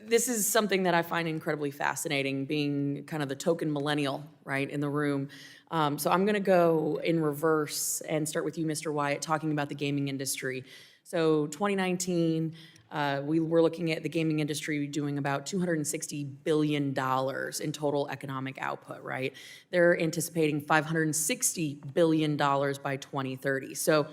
This is something that I find incredibly fascinating, being kind of the token millennial, right, in the room. So I'm going to go in reverse and start with you, Mr. Wyatt, talking about the gaming industry. So 2019, we were looking at the gaming industry doing about $260 billion in total economic output, right? They're anticipating $560 billion by 2030. So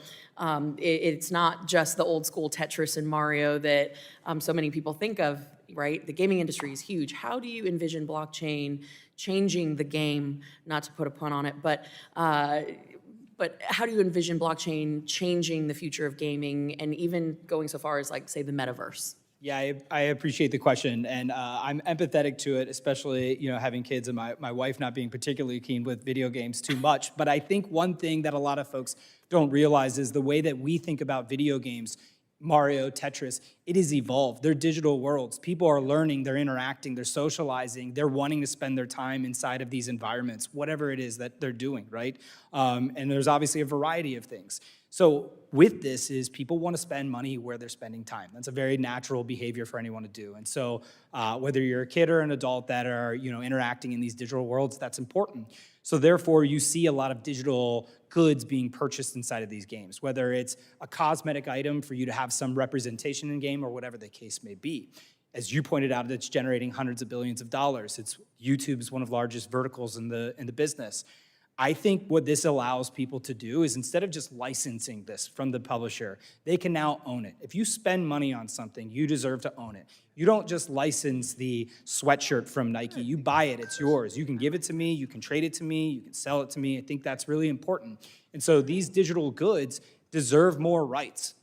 it's not just the old school Tetris and Mario that so many people think of, right? The gaming industry is huge. How do you envision blockchain changing the game, not to put a pun on it, but how do you envision blockchain changing the future of gaming and even going so far as, like, say, the metaverse? Yeah, I appreciate the question, and I'm empathetic to it, especially, having kids and my wife not being particularly keen with video games too much. But I think one thing that a lot of folks don't realize is the way that we think about video games, Mario, Tetris, it has evolved. They're digital worlds. People are learning, they're interacting, they're socializing, they're wanting to spend their time inside of these environments, whatever it is that they're doing, right? And there's obviously a variety of things. So with this is people want to spend money where they're spending time. That's a very natural behavior for anyone to do. And so whether you're a kid or an adult that are interacting in these digital worlds, that's important. So therefore, you see a lot of digital goods being purchased inside of these games, whether it's a cosmetic item for you to have some representation in game or whatever the case may be. As you pointed out, it's generating hundreds of billions of dollars. YouTube is one of the largest verticals in the business. I think what this allows people to do is instead of just licensing this from the publisher, they can now own it. If you spend money on something, you deserve to own it. You don't just license the sweatshirt from Nike. You buy it, it's yours. You can give it to me, you can trade it to me, you can sell it to me. I think that's really important. And so these digital goods deserve more rights.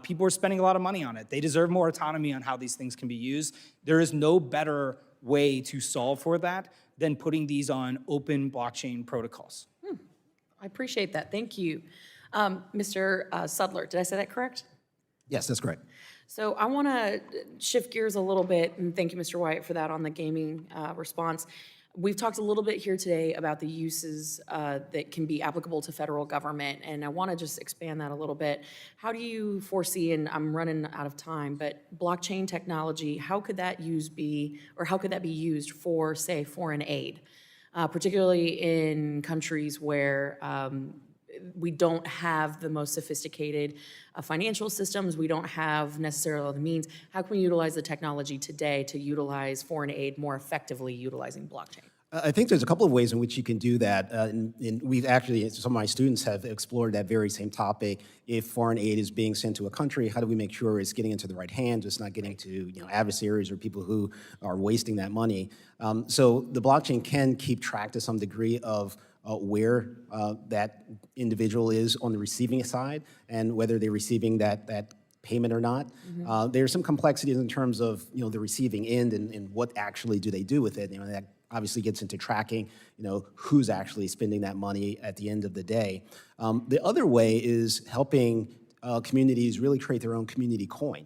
People are spending a lot of money on it. They deserve more autonomy on how these things can be used. There is no better way to solve for that than putting these on open blockchain protocols. I appreciate that. Thank you. Mr. Sudler, did I say that correct? Yes, that's correct. So I want to shift gears a little bit, and thank you, Mr. Wyatt, for that on the gaming response. We've talked a little bit here today about the uses that can be applicable to federal government, and I want to just expand that a little bit. How do you foresee, and I'm running out of time, but blockchain technology, how could that be used for, say, foreign aid, particularly in countries where we don't have the most sophisticated financial systems, we don't have necessarily the means. How can we utilize the technology today to utilize foreign aid more effectively utilizing blockchain? I think there's a couple of ways in which you can do that. And we've actually, some of my students have explored that very same topic. If foreign aid is being sent to a country, how do we make sure it's getting into the right hands, it's not getting to adversaries or people who are wasting that money? So the blockchain can keep track to some degree of where that individual is on the receiving side and whether they're receiving that payment or not. Mm-hmm. There's some complexities in terms of the receiving end and what actually do they do with it. That obviously gets into tracking, who's actually spending that money at the end of the day. The other way is helping communities really create their own community coin.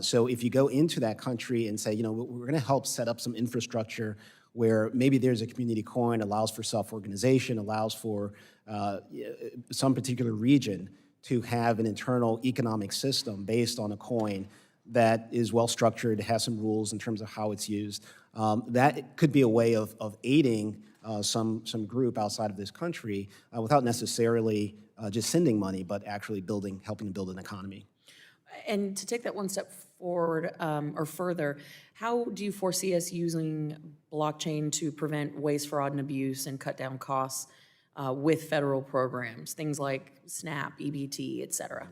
So if you go into that country and say, we're going to help set up some infrastructure where maybe there's a community coin, allows for self-organization, allows for some particular region to have an internal economic system based on a coin that is well structured, has some rules in terms of how it's used. That could be a way of aiding some group outside of this country without necessarily just sending money, but actually helping to build an economy. And to take that one step forward or further, how do you foresee us using blockchain to prevent waste, fraud, and abuse and cut down costs with federal programs, things like SNAP, EBT, et cetera?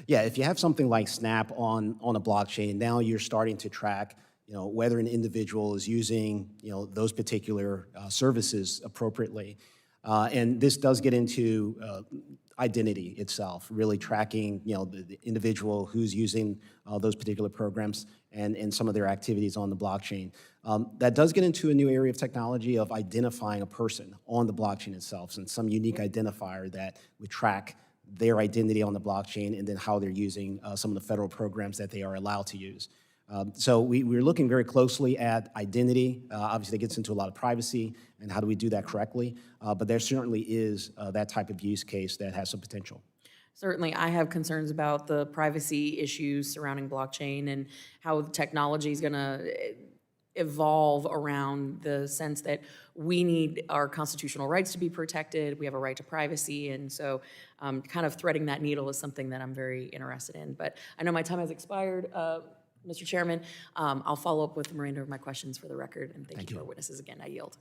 Yeah, if you have something like SNAP on a blockchain, now you're starting to track whether an individual is using those particular services appropriately. And this does get into identity itself, really tracking the individual who's using those particular programs and some of their activities on the blockchain. That does get into a new area of technology of identifying a person on the blockchain itself, and some unique identifier that would track their identity on the blockchain and then how they're using some of the federal programs that they are allowed to use. So we're looking very closely at identity. Obviously, that gets into a lot of privacy and how do we do that correctly. But there certainly is that type of use case that has some potential. Certainly, I have concerns about the privacy issues surrounding blockchain and how the technology is going to evolve around the sense that we need our constitutional rights to be protected. We have a right to privacy. And so kind of threading that needle is something that I'm very interested in. But I know my time has expired, Mr. Chairman. I'll follow up with the remainder of my questions for the record. And thank you to our witnesses again. I yield.